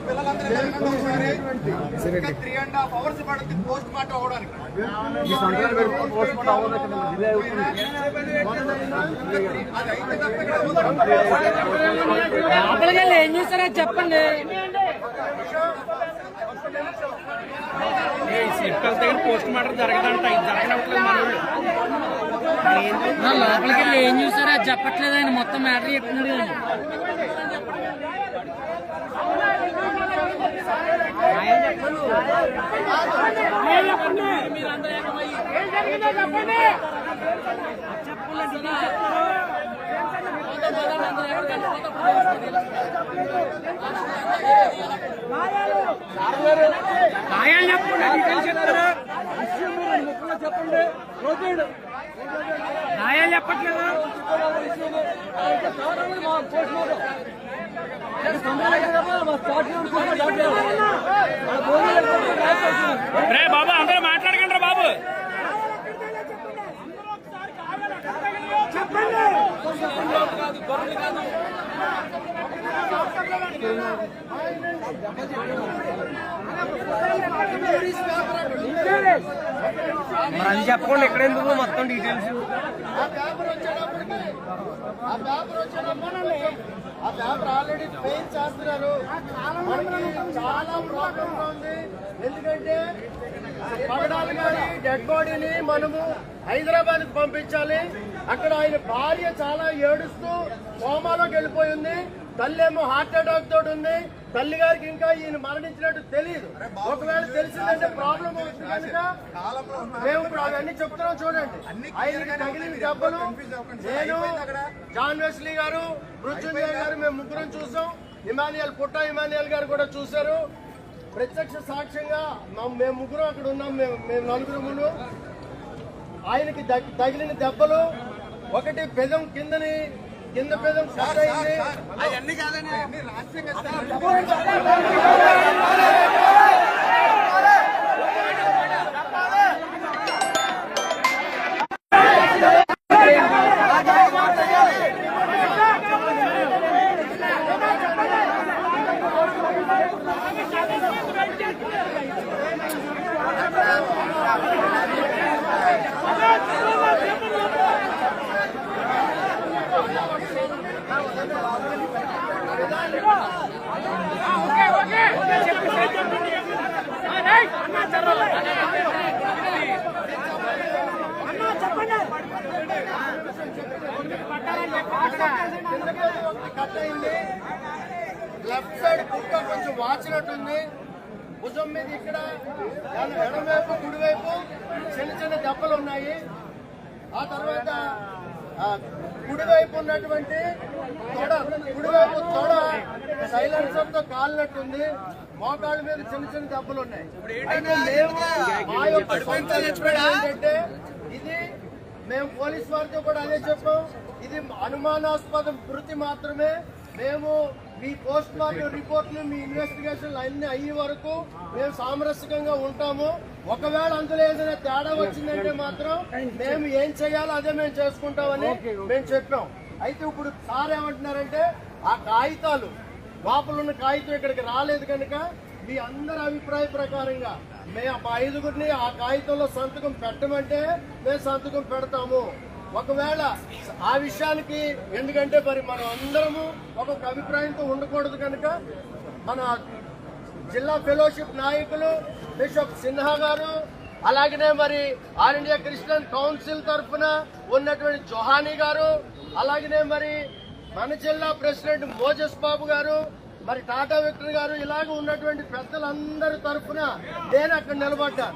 పిల్లలందరూ 3.5 hours పడుతుంది post mortem అవడానికి. ఏం చేస్తారో చెప్పండి. పోస్ట్ మార్టం జరగదంట, జరగనట్లేదు మన లోపలికి వెళ్ళి ఏం చూసారో అది చెప్పట్లేదు. ఆయన మొత్తం మ్యాటర్ చెప్తున్నాడు. చెప్పండి. న్యాయాలు చెప్పట్లేదు. బాబు అందరూ మాట్లాడకండి బాబు. మరి అని చెప్పండి. ఇక్కడ ఎందుకు మొత్తం డీటెయిల్స్. ఆ పేపర్ ఆల్రెడీ పెయిన్ చేస్తున్నారు. చాలా ప్రాబ్లం ఉంది. ఎందుకంటే పగడాలు గారి డెడ్ బాడీని మనము హైదరాబాద్ కు పంపించాలి. అక్కడ ఆయన భార్య చాలా ఏడుస్తూ కోమాలోకి వెళ్ళిపోయింది. తల్లి ఏమో హార్ట్ అటాక్ తోటి ఉంది. తల్లి గారికి ఇంకా ఈయన మరణించినట్టు తెలియదు. ఒకవేళ తెలిసిందంటే ప్రాబ్లం అవుతుంది కనుక మేము ఇప్పుడు అవన్నీ చెప్తున్నాం. చూడండి, ఆయనకి తగిలిన దెబ్బలు నేను, జాన్ వెస్లీ గారు, మృత్యుంజయ గారు మేము ముగ్గురం చూసాం. పుట్ట ఇమాన్యుయల్ గారు కూడా చూశారు. ప్రత్యక్ష సాక్ష్యంగా మేము ముగ్గురం అక్కడ ఉన్నాం. మేము నలుగురు. ఆయనకి తగిలిన దెబ్బలు ఒకటి పెదం కింద పెదం కట్ అయింది. అవన్నీ కాదని కట్ అయింది. లెఫ్ట్ సైడ్ కుక్క కొంచెం వాచినట్టుంది. భుజం మీద ఇక్కడ ఎడమవైపు కుడివైపు చిన్న దెబ్బలు ఉన్నాయి. ఆ తర్వాత కుడివైపు ఉన్నటువంటి కుడివైపు తొడ సైలెన్సర్ తో కాలినట్టుంది. మోకాళ్ళ మీద చిన్న దెబ్బలు ఉన్నాయి. అయితే మేము మా యొక్క ఏంటంటే ఇది మేము పోలీస్ వారితో కూడా అదే చెప్పాం. ఇది అనుమానాస్పద మృతి మాత్రమే. మేము మీ పోస్ట్ మార్టం రిపోర్ట్లు, మీ ఇన్వెస్టిగేషన్లు అన్ని అయ్యే వరకు మేము సామరస్యంగా ఉంటాము. ఒకవేళ అందులో ఏదైనా తేడా వచ్చిందంటే మాత్రం మేము ఏం చేయాలో అదే మేము చేసుకుంటామని మేము చెప్పాం. అయితే ఇప్పుడు సార్ ఏమంటున్నారంటే ఆ కాగితాలు లోపల ఉన్న కాగితం ఇక్కడికి రాలేదు కనుక మీ అందరి అభిప్రాయ ప్రకారంగా మేము 5గురిని ఆ కాగితంలో సంతకం పెట్టమంటే మేము సంతకం పెడతాము. ఒకవేళ ఆ విషయానికి ఎందుకంటే మరి మనం అందరము ఒక్కొక్క అభిప్రాయంతో ఉండకూడదు కనుక మన జిల్లా ఫెలోషిప్ నాయకులు బిషప్ సిన్హా గారు, అలాగనే మరి ఆల్ ఇండియా క్రిస్టియన్ కౌన్సిల్ తరఫున ఉన్నటువంటి జోహానీ గారు, అలాగనే మరి మన జిల్లా ప్రెసిడెంట్ మోజస్ బాబు గారు, మరి టాటా విక్టర్ గారు, ఇలాగ ఉన్నటువంటి పెద్దలందరి తరఫున నేను అక్కడ నిలబడ్డా.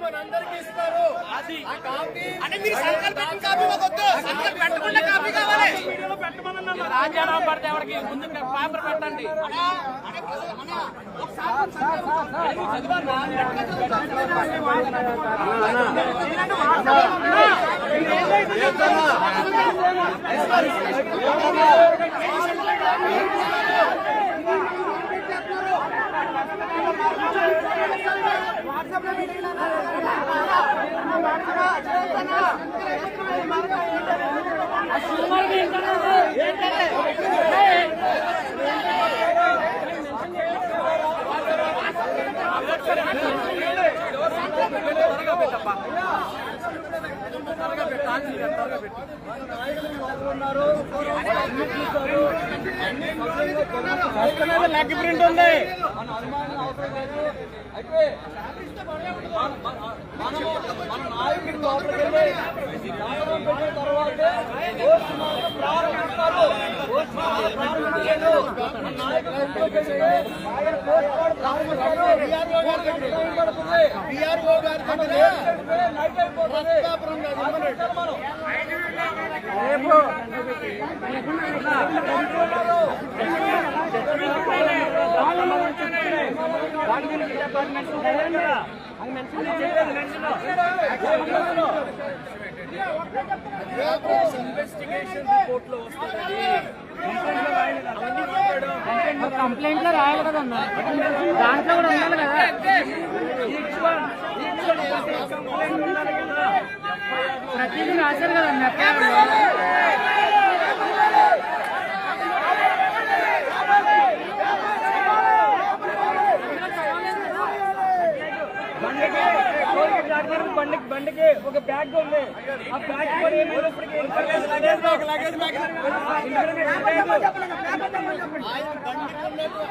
మనందరికీ ఇస్తారు. రాజ్యాంగం పడితే ఎవరికి ముందు పేపర్ పెట్టండి. లెగ్ ప్రింట్ ఉంది. అయితే మన నాయకుడి లోపలికి వెళ్ళి దానం పెట్టిన తర్వాతే పోస్ట్ మార్టం ప్రారంభిస్తారు. పోస్ట్ మార్టం ప్రారంభించారు. మన నాయకుడు ఇంట్లోకి వెళ్ళి ఆయన పోస్ట్ మార్టం ప్రారంభిస్తారు. బిఆర్ఓ గారి నైట్ అయిపోతుంది. మనం ఇన్వెస్టిగేషన్ రిపోర్ట్ లో వస్తుంది. కంప్లైంట్ లో రాయాలి కదన్నా, దాంట్లో కూడా ఉండాలి కదా. ప్రతిదీ రాశారు కదన్నా. బండికి ఒక బ్యాగ్ ఉంది. ఆ బ్యాగ్ కూడా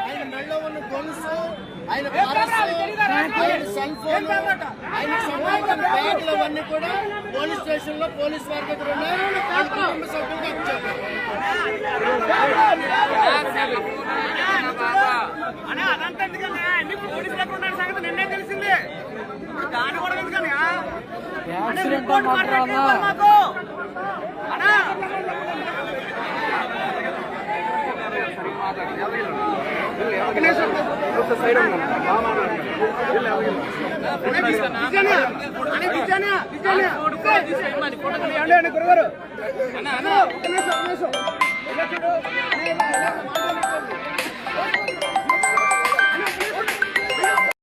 ఆయన మెడలో ఉన్న గొలుసు, ఆయన పర్సు, ఆయన సెల్ ఫోన్, ఆయన సంబంధించిన బ్యాగులు అవన్నీ కూడా పోలీస్ స్టేషన్ లో పోలీస్ వారి దగ్గర ఉన్నాయి. వాళ్ళ కుటుంబ సభ్యులకు అప్పచెప్పారు. అదంతా ఎందుకన్నా, అన్ని పోలీసు దగ్గర ఉన్న సంగతి నిన్నే తెలిసింది. దాని కూడా ఎందుకన్నా మాకు అన్నా గురుగారు